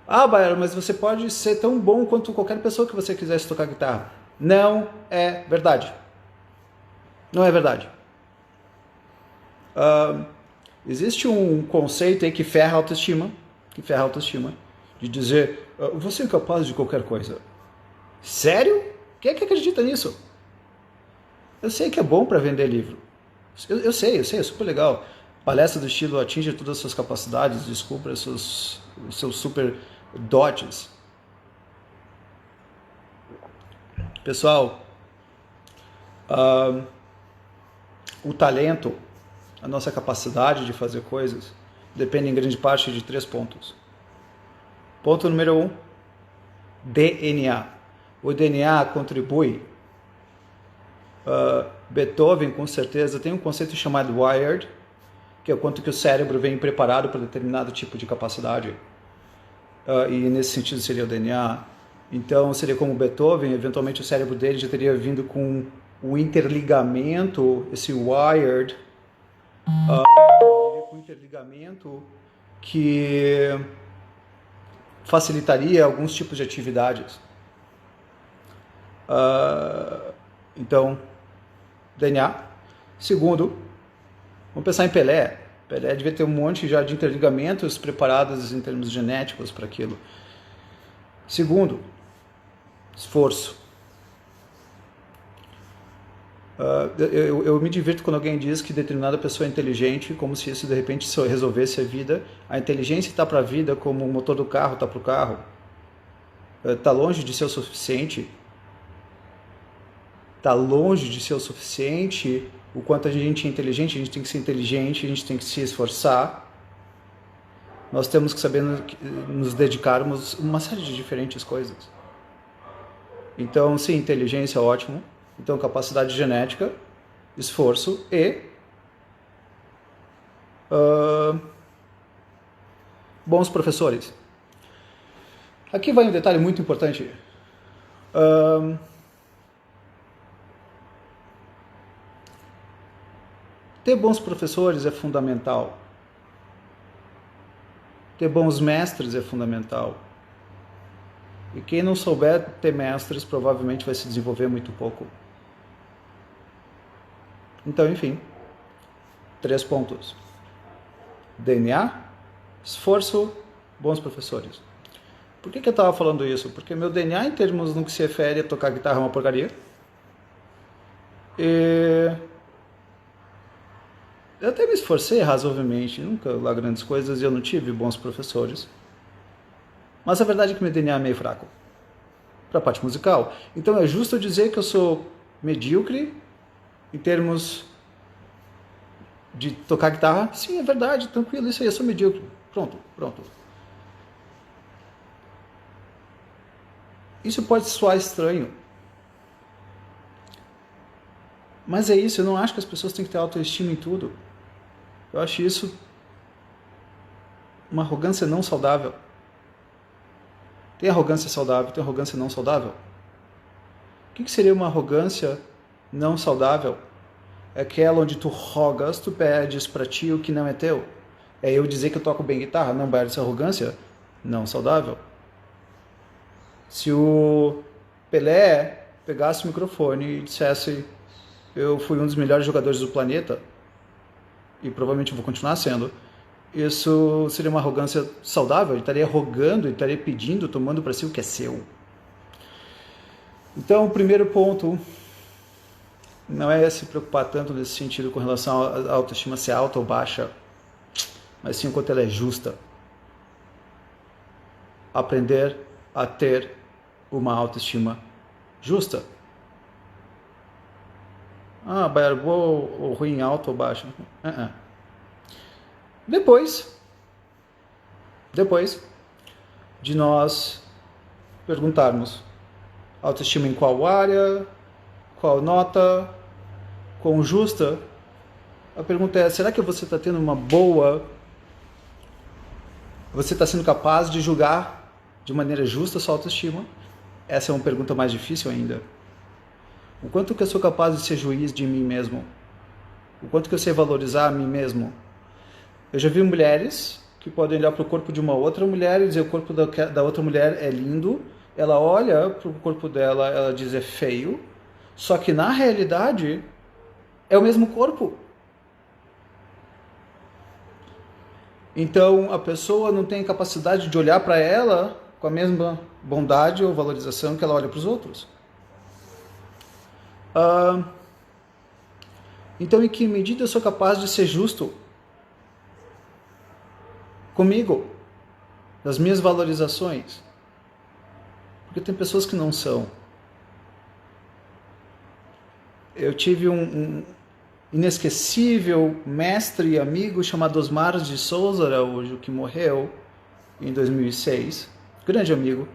Baiar, mas você pode ser tão bom quanto qualquer pessoa que você quisesse tocar guitarra. Não é verdade. Não é verdade. Existe um conceito aí que ferra a autoestima, de dizer, você é capaz de qualquer coisa. Sério? Quem é que acredita nisso? Eu sei que é bom para vender livro. Eu sei, é super legal. Palestra do estilo atinge todas as suas capacidades, descubra os seus super dotes. Pessoal, o talento, a nossa capacidade de fazer coisas, depende em grande parte de 3 pontos. Ponto número 1, DNA. O DNA contribui. Beethoven, com certeza, tem um conceito chamado wired, que é o quanto que o cérebro vem preparado para determinado tipo de capacidade. E nesse sentido seria o DNA. Então seria como Beethoven, eventualmente o cérebro dele já teria vindo com o interligamento, esse wired, com interligamento que facilitaria alguns tipos de atividades. Então, DNA. Segundo, vamos pensar em Pelé. Pelé devia ter um monte já de interligamentos preparados em termos genéticos para aquilo. Segundo, esforço. Eu me divirto quando alguém diz que determinada pessoa é inteligente, como se isso de repente resolvesse a vida. A inteligência está para a vida como o motor do carro está para o carro. Está longe de ser o suficiente. Está longe de ser o suficiente o quanto a gente é inteligente. A gente tem que ser inteligente, a gente tem que se esforçar. Nós temos que saber nos dedicarmos a uma série de diferentes coisas. Então, sim, inteligência é ótimo. Então, capacidade genética, esforço e bons professores. Aqui vai um detalhe muito importante. Ter bons professores é fundamental. Ter bons mestres é fundamental. E quem não souber ter mestres provavelmente vai se desenvolver muito pouco. Então, enfim, 3 pontos. DNA, esforço, bons professores. Por que eu estava falando isso? Porque meu DNA, em termos no que se refere a tocar guitarra, é uma porcaria. Eu até me esforcei razoavelmente, nunca lá grandes coisas, e eu não tive bons professores. Mas a verdade é que meu DNA é meio fraco para a parte musical. Então é justo dizer que eu sou medíocre em termos de tocar guitarra? Sim, é verdade, tranquilo, isso aí, eu sou medíocre. Pronto. Isso pode soar estranho. Mas é isso, eu não acho que as pessoas têm que ter autoestima em tudo. Eu acho isso uma arrogância não saudável. Tem arrogância saudável, tem arrogância não saudável. O que seria uma arrogância não saudável? É aquela onde tu rogas, tu pedes para ti o que não é teu. É eu dizer que eu toco bem guitarra? Não, vai essa arrogância? Não saudável. Se o Pelé pegasse o microfone e dissesse eu fui um dos melhores jogadores do planeta, e provavelmente vou continuar sendo, isso seria uma arrogância saudável? Ele estaria rogando, ele estaria pedindo, tomando para si o que é seu. Então, o primeiro ponto não é se preocupar tanto nesse sentido com relação à autoestima ser alta ou baixa, mas sim o quanto ela é justa. Aprender a ter uma autoestima justa. Baiano, boa ou ruim, alto ou baixo? Depois de nós perguntarmos autoestima em qual área, qual nota, quão justa, a pergunta é, será que você está tendo uma boa... Você está sendo capaz de julgar de maneira justa a sua autoestima? Essa é uma pergunta mais difícil ainda. O quanto que eu sou capaz de ser juiz de mim mesmo? O quanto que eu sei valorizar a mim mesmo? Eu já vi mulheres que podem olhar para o corpo de uma outra mulher e dizer o corpo da outra mulher é lindo. Ela olha para o corpo dela, ela diz é feio. Só que na realidade é o mesmo corpo. Então a pessoa não tem a capacidade de olhar para ela com a mesma bondade ou valorização que ela olha para os outros. Então, em que medida eu sou capaz de ser justo comigo, das minhas valorizações? Porque tem pessoas que não são. Eu tive um inesquecível mestre e amigo chamado Osmar de Souza Araújo, que morreu em 2006, grande amigo.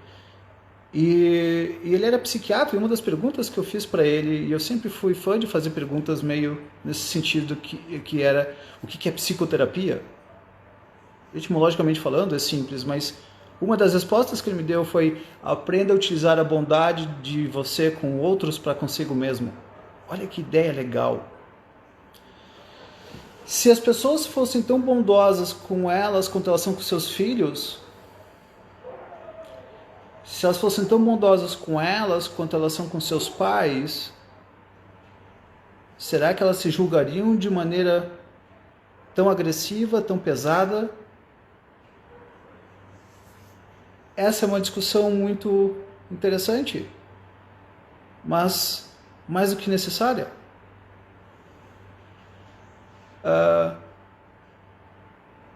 E ele era psiquiatra, e uma das perguntas que eu fiz para ele, e eu sempre fui fã de fazer perguntas meio nesse sentido que era, o que é psicoterapia? Etimologicamente falando, é simples, mas uma das respostas que ele me deu foi, aprenda a utilizar a bondade de você com outros para consigo mesmo. Olha que ideia legal. Se as pessoas fossem tão bondosas com elas quanto elas são com seus filhos, se elas fossem tão bondosas com elas quanto elas são com seus pais, será que elas se julgariam de maneira tão agressiva, tão pesada? Essa é uma discussão muito interessante, mas mais do que necessária.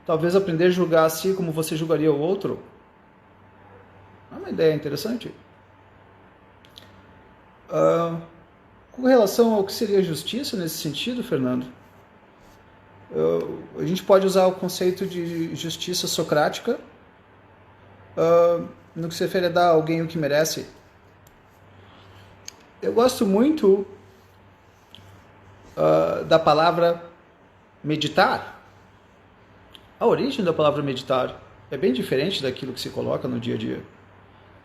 Talvez aprender a julgar a si como você julgaria o outro é uma ideia interessante. Com relação ao que seria justiça nesse sentido, Fernando, a gente pode usar o conceito de justiça socrática no que se refere a dar a alguém o que merece. Eu gosto muito da palavra meditar. A origem da palavra meditar é bem diferente daquilo que se coloca no dia a dia.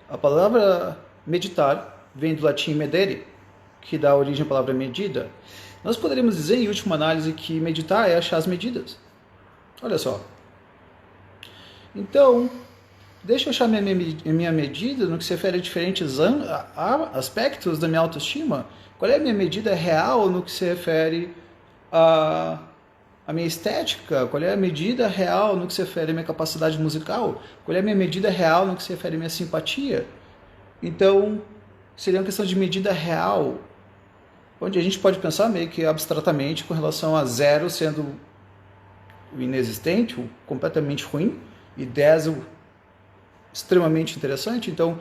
A palavra meditar vem do latim medere, que dá origem à palavra medida. Nós poderíamos dizer, em última análise, que meditar é achar as medidas. Olha só. Então, deixa eu achar minha medida no que se refere a diferentes aspectos da minha autoestima. Qual é a minha medida real no que se refere a minha estética? Qual é a medida real no que se refere à minha capacidade musical? Qual é a minha medida real no que se refere à minha simpatia? Então, seria uma questão de medida real, onde a gente pode pensar meio que abstratamente com relação a 0 sendo o inexistente, o completamente ruim, e 10 o extremamente interessante. Então,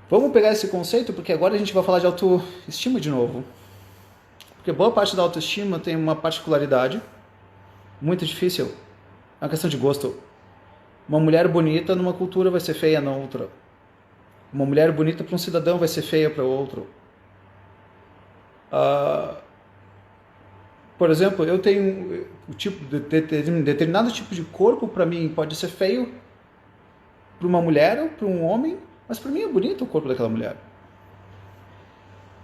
vamos pegar esse conceito, porque agora a gente vai falar de autoestima de novo. Porque boa parte da autoestima tem uma particularidade muito difícil. É uma questão de gosto. Uma mulher bonita numa cultura vai ser feia na outra. Uma mulher bonita para um cidadão vai ser feia para outro. Por exemplo, eu tenho determinado tipo de corpo, para mim pode ser feio para uma mulher ou para um homem, mas para mim é bonito o corpo daquela mulher.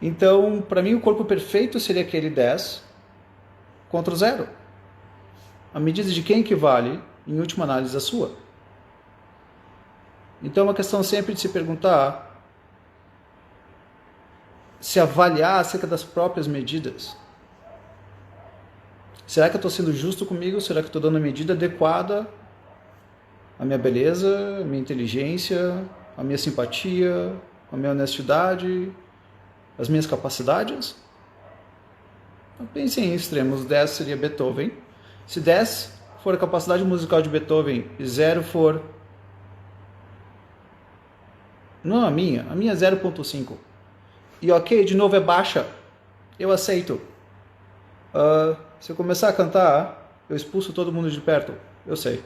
Então, para mim, o corpo perfeito seria aquele 10 contra o 0. a medida de quem equivale, em última análise, a sua. Então é uma questão sempre de se perguntar, se avaliar acerca das próprias medidas. Será que eu estou sendo justo comigo? Será que eu estou dando a medida adequada à minha beleza, à minha inteligência, à minha simpatia, à minha honestidade, às minhas capacidades? Pensem em extremos. 10 seria Beethoven. Se 10 for a capacidade musical de Beethoven e 0 for... Não a minha é 0.5. E ok, de novo é baixa. Eu aceito. Se eu começar a cantar, eu expulso todo mundo de perto. Eu sei.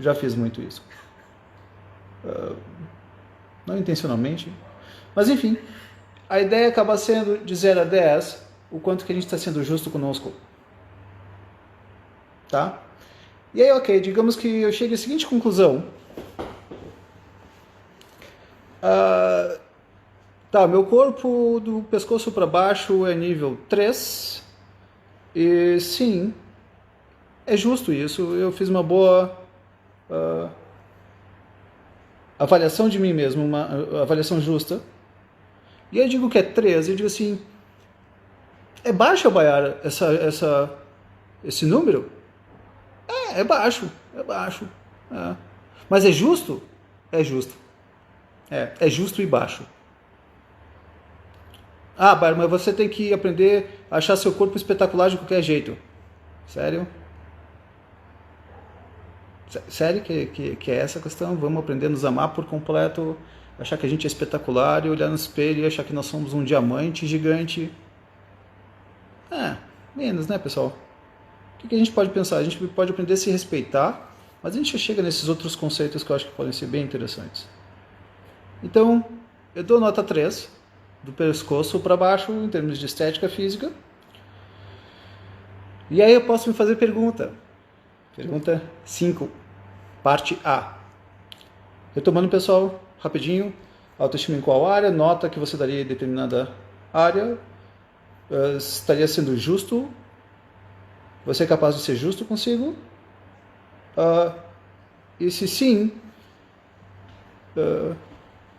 Já fiz muito isso. Não intencionalmente. Mas enfim, a ideia acaba sendo de 0 a 10, o quanto que a gente está sendo justo conosco. Tá? E aí, ok, digamos que eu chegue à seguinte conclusão. Tá, meu corpo do pescoço para baixo é nível 3. E sim, é justo isso. Eu fiz uma boa avaliação de mim mesmo, uma avaliação justa. E eu digo que é 3, eu digo assim, é baixo, Bayara, esse número? É baixo. É. Mas é justo? É justo. É justo e baixo. Bayara, mas você tem que aprender a achar seu corpo espetacular de qualquer jeito. Sério? Sério que é essa a questão? Vamos aprender a nos amar por completo, achar que a gente é espetacular e olhar no espelho e achar que nós somos um diamante gigante. Menos, né, pessoal? O que a gente pode pensar? A gente pode aprender a se respeitar, mas a gente já chega nesses outros conceitos que eu acho que podem ser bem interessantes. Então, eu dou nota 3, do pescoço para baixo, em termos de estética física. E aí eu posso me fazer pergunta. Pergunta 5, parte A. Retomando, pessoal, rapidinho. Autoestima em qual área? Nota que você daria em determinada área. Estaria sendo justo? Você é capaz de ser justo consigo? E se sim,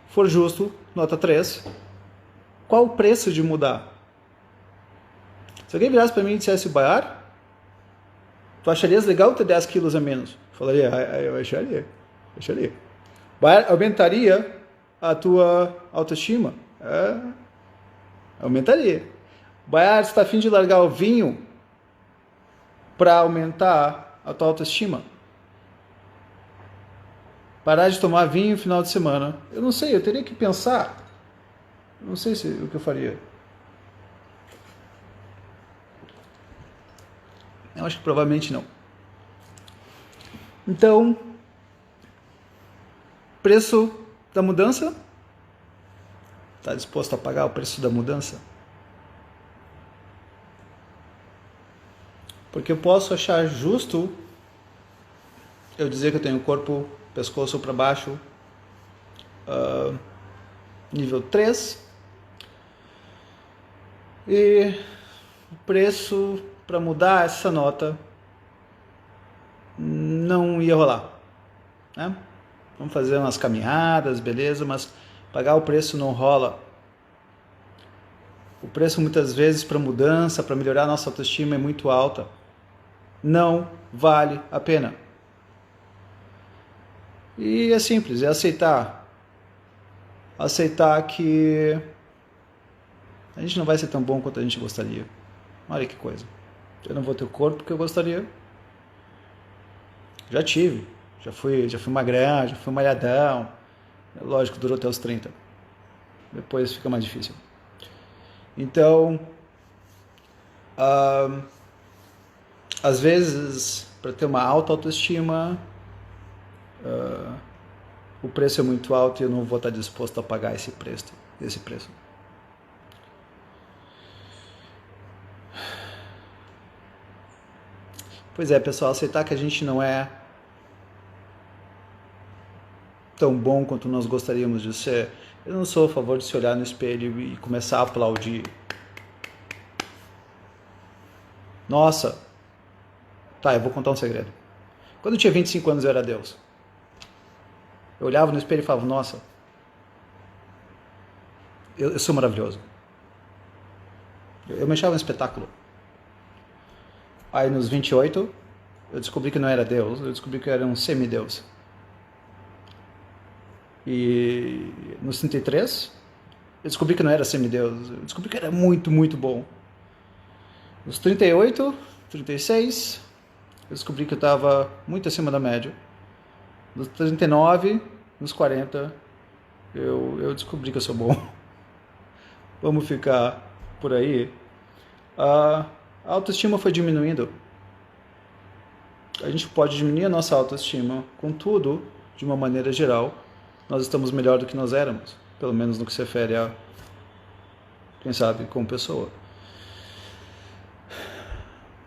for justo, nota 3, qual o preço de mudar? Se alguém virasse para mim e dissesse, Bayar, tu acharias legal ter 10 quilos a menos? Eu falaria, eu acharia. Bayar, aumentaria a tua autoestima? Aumentaria. Bayar, você está a fim de largar o vinho para aumentar a tua autoestima? Parar de tomar vinho no final de semana? Eu não sei, eu teria que pensar. Não sei o que eu faria. Eu acho que provavelmente não. Então, preço da mudança? Está disposto a pagar o preço da mudança? Porque eu posso achar justo eu dizer que eu tenho corpo, pescoço para baixo, nível 3, e o preço para mudar essa nota não ia rolar, né? Vamos fazer umas caminhadas, beleza, mas pagar o preço não rola. O preço muitas vezes para mudança, para melhorar a nossa autoestima é muito alta. Não vale a pena. E é simples, é aceitar. Aceitar que a gente não vai ser tão bom quanto a gente gostaria. Olha que coisa. Eu não vou ter o corpo que eu gostaria. Já tive. Já fui magrão, já fui malhadão. Lógico, durou até os 30. Depois fica mais difícil. Então, às vezes, para ter uma alta autoestima, o preço é muito alto e eu não vou estar disposto a pagar esse preço. Pois é, pessoal, aceitar que a gente não é tão bom quanto nós gostaríamos de ser. Eu não sou a favor de se olhar no espelho e começar a aplaudir. Nossa, Tá, eu vou contar um segredo. Quando eu tinha 25 anos eu era Deus. Eu olhava no espelho e falava, nossa, eu sou maravilhoso. Eu me achava um espetáculo. Aí nos 28, eu descobri que não era Deus, eu descobri que eu era um semideus. E nos 33, eu descobri que não era semideus, eu descobri que era muito, muito bom. Nos 38, 36, eu descobri que eu estava muito acima da média. Nos 39, nos 40, eu descobri que eu sou bom. Vamos ficar por aí. A autoestima foi diminuindo. A gente pode diminuir a nossa autoestima, contudo, de uma maneira geral, nós estamos melhor do que nós éramos, pelo menos no que se refere a, quem sabe, como pessoa.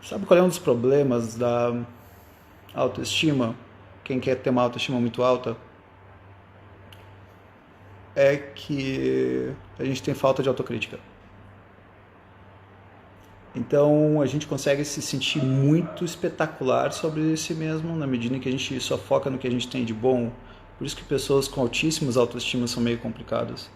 Sabe qual é um dos problemas da autoestima? Quem quer ter uma autoestima muito alta? É que a gente tem falta de autocrítica. Então a gente consegue se sentir muito espetacular sobre si mesmo na medida em que a gente só foca no que a gente tem de bom. Por isso que pessoas com altíssimas autoestimas são meio complicadas.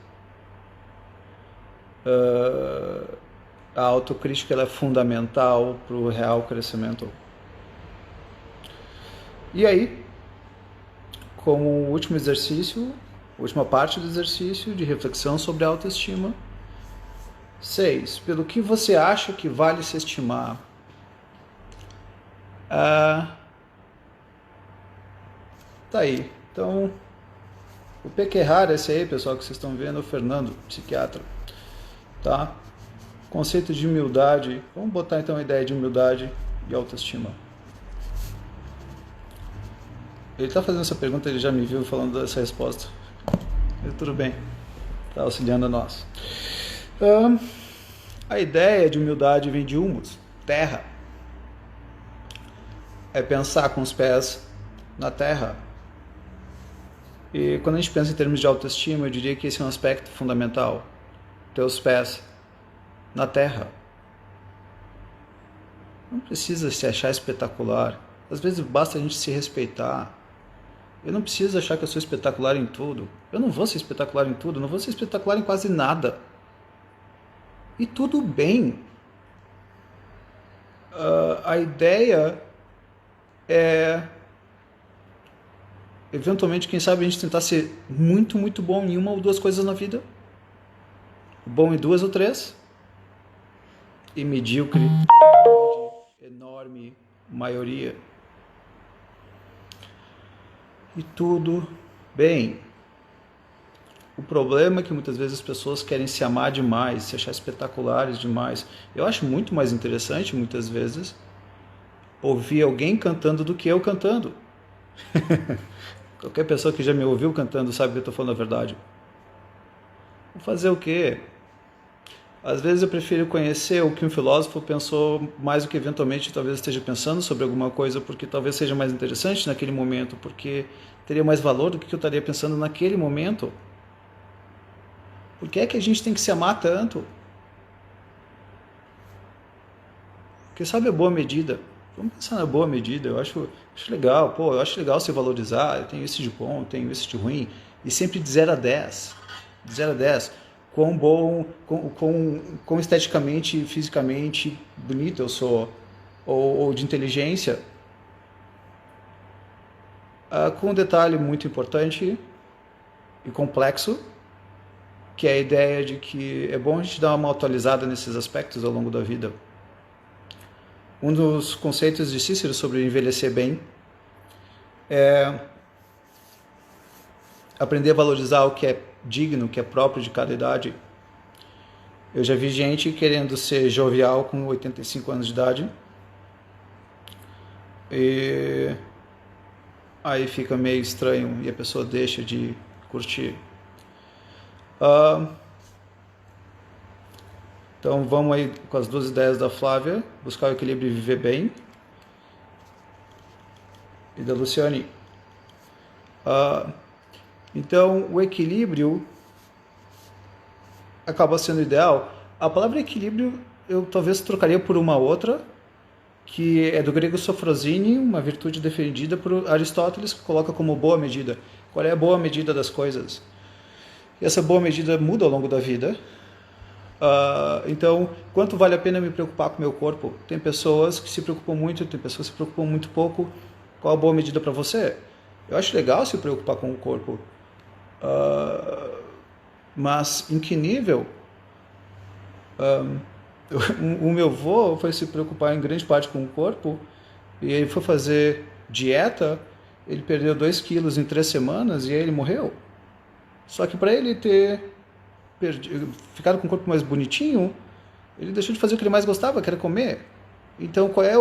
A autocrítica ela é fundamental para o real crescimento. E aí, como último exercício, última parte do exercício de reflexão sobre a autoestima, 6. Pelo que você acha que vale se estimar? Tá aí. Então, o PQR, esse aí, pessoal, que vocês estão vendo, é o Fernando, psiquiatra. Tá? Conceito de humildade. Vamos botar então a ideia de humildade e autoestima. Ele está fazendo essa pergunta, ele já me viu falando dessa resposta. Mas tudo bem. Está auxiliando a nós. A ideia de humildade vem de humus, terra. É pensar com os pés na terra. E quando a gente pensa em termos de autoestima, eu diria que esse é um aspecto fundamental. Ter os pés na terra. Não precisa se achar espetacular. Às vezes basta a gente se respeitar. Eu não preciso achar que eu sou espetacular em tudo. Eu não vou ser espetacular em tudo, não vou ser espetacular em quase nada. E tudo bem. A ideia é, eventualmente, quem sabe a gente tentar ser muito, muito bom em uma ou duas coisas na vida. Bom em 2 ou 3. E medíocre em enorme maioria. E tudo bem. O problema é que muitas vezes as pessoas querem se amar demais, se achar espetaculares demais. Eu acho muito mais interessante, muitas vezes, ouvir alguém cantando do que eu cantando. Qualquer pessoa que já me ouviu cantando sabe que eu estou falando a verdade. Vou fazer o quê? Às vezes eu prefiro conhecer o que um filósofo pensou mais do que eventualmente talvez esteja pensando sobre alguma coisa, porque talvez seja mais interessante naquele momento, porque teria mais valor do que eu estaria pensando naquele momento. Por que é que a gente tem que se amar tanto? Porque sabe a boa medida? Vamos pensar na boa medida. Eu acho legal, eu acho legal se valorizar. Eu tenho isso de bom, eu tenho isso de ruim. E sempre de 0 a 10. De 0 a 10. Quão bom, quão esteticamente, fisicamente bonito eu sou. Ou de inteligência. Com um detalhe muito importante e complexo, que é a ideia de que é bom a gente dar uma atualizada nesses aspectos ao longo da vida. Um dos conceitos de Cícero sobre envelhecer bem é aprender a valorizar o que é digno, o que é próprio de cada idade. Eu já vi gente querendo ser jovial com 85 anos de idade e aí fica meio estranho e a pessoa deixa de curtir. Então vamos aí com as 2 ideias da Flávia, buscar o equilíbrio e viver bem. E da Luciane. Então o equilíbrio acaba sendo ideal. A palavra equilíbrio eu talvez trocaria por uma outra, que é do grego sofrosine, uma virtude defendida por Aristóteles, que coloca como boa medida. Qual é a boa medida das coisas? E essa boa medida muda ao longo da vida. Então, quanto vale a pena me preocupar com o meu corpo? Tem pessoas que se preocupam muito, tem pessoas que se preocupam muito pouco. Qual a boa medida para você? Eu acho legal se preocupar com o corpo. Mas em que nível? O meu avô foi se preocupar em grande parte com o corpo e ele foi fazer dieta, ele perdeu 2 quilos em 3 semanas e aí ele morreu. Só que para ele ter ficado com o corpo mais bonitinho, ele deixou de fazer o que ele mais gostava, que era comer. Então qual é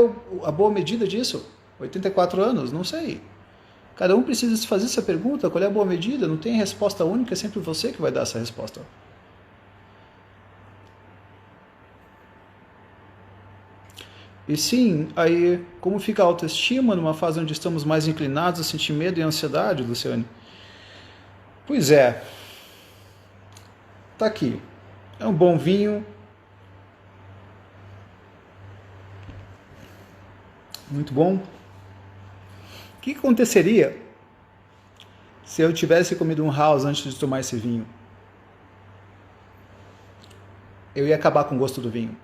a boa medida disso? 84 anos? Não sei. Cada um precisa se fazer essa pergunta, qual é a boa medida? Não tem resposta única, é sempre você que vai dar essa resposta. E sim, aí como fica a autoestima numa fase onde estamos mais inclinados a sentir medo e ansiedade, Luciane? Pois é, tá aqui. É um bom vinho. Muito bom. O que aconteceria se eu tivesse comido um house antes de tomar esse vinho? Eu ia acabar com o gosto do vinho.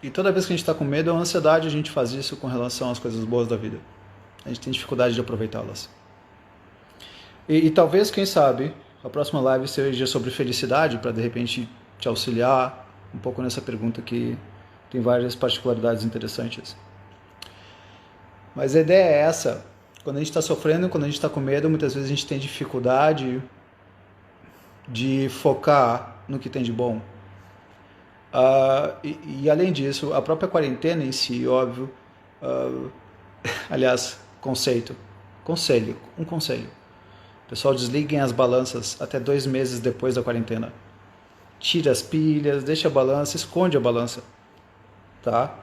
E toda vez que a gente está com medo ou ansiedade, a gente faz isso com relação às coisas boas da vida. A gente tem dificuldade de aproveitá-las. E talvez, quem sabe, a próxima live seja sobre felicidade, para de repente te auxiliar um pouco nessa pergunta que tem várias particularidades interessantes. Mas a ideia é essa. Quando a gente está sofrendo, quando a gente está com medo, muitas vezes a gente tem dificuldade de focar no que tem de bom. E além disso, a própria quarentena em si, óbvio, aliás, conselho. Pessoal, desliguem as balanças até 2 meses depois da quarentena. Tira as pilhas, deixa a balança, esconde a balança, tá?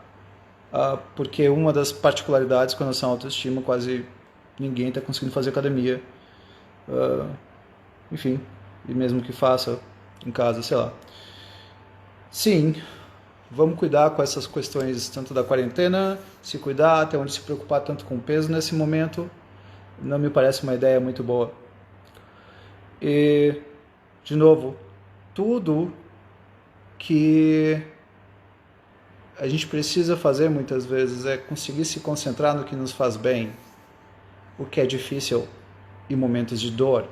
Porque uma das particularidades com relação à autoestima, quase ninguém está conseguindo fazer academia. Enfim, e mesmo que faça em casa, sei lá. Sim, vamos cuidar com essas questões tanto da quarentena, se cuidar, até onde se preocupar tanto com o peso nesse momento, não me parece uma ideia muito boa. E, de novo, tudo que a gente precisa fazer muitas vezes é conseguir se concentrar no que nos faz bem, o que é difícil em momentos de dor.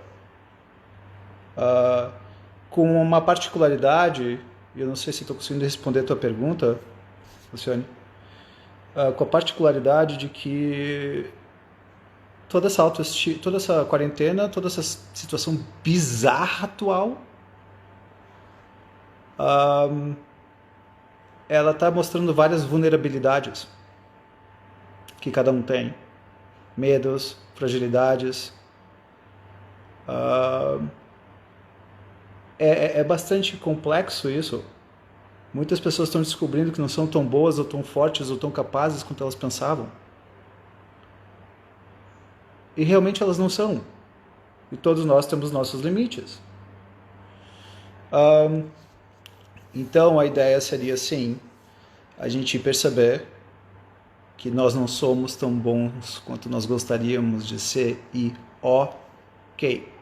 Com uma particularidade, eu não sei se estou conseguindo responder a tua pergunta, Luciane, com a particularidade de que toda essa quarentena, toda essa situação bizarra atual, ela está mostrando várias vulnerabilidades que cada um tem, medos, fragilidades. É bastante complexo isso. Muitas pessoas estão descobrindo que não são tão boas, ou tão fortes, ou tão capazes quanto elas pensavam. E realmente elas não são. E todos nós temos nossos limites. Então a ideia seria, sim, a gente perceber que nós não somos tão bons quanto nós gostaríamos de ser e ok.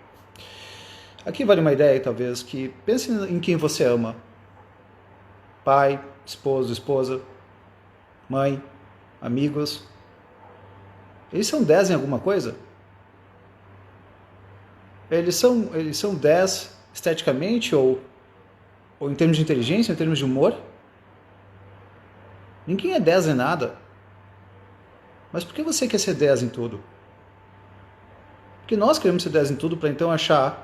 Aqui vale uma ideia, talvez, que pense em quem você ama. Pai, esposo, esposa, mãe, amigos. Eles são 10 em alguma coisa? Eles são 10 esteticamente ou em termos de inteligência, em termos de humor? Ninguém é 10 em nada. Mas por que você quer ser 10 em tudo? Porque nós queremos ser 10 em tudo para então achar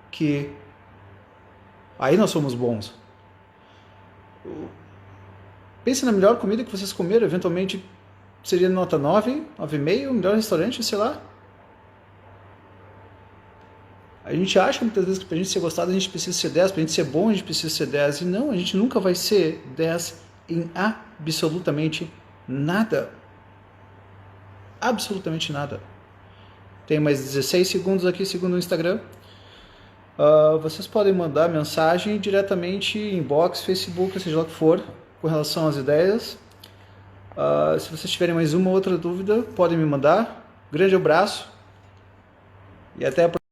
que aí nós somos bons. Pense na melhor comida que vocês comeram, eventualmente seria nota 9, 9,5, melhor restaurante, sei lá. A gente acha muitas vezes que para a gente ser gostado a gente precisa ser 10, para a gente ser bom a gente precisa ser 10, e não, a gente nunca vai ser 10 em absolutamente nada. Absolutamente nada. Tem mais 16 segundos aqui segundo o Instagram. Vocês podem mandar mensagem diretamente, inbox, Facebook, seja lá o que for, com relação às ideias. Se vocês tiverem mais uma ou outra dúvida, podem me mandar. Grande abraço e até a próxima.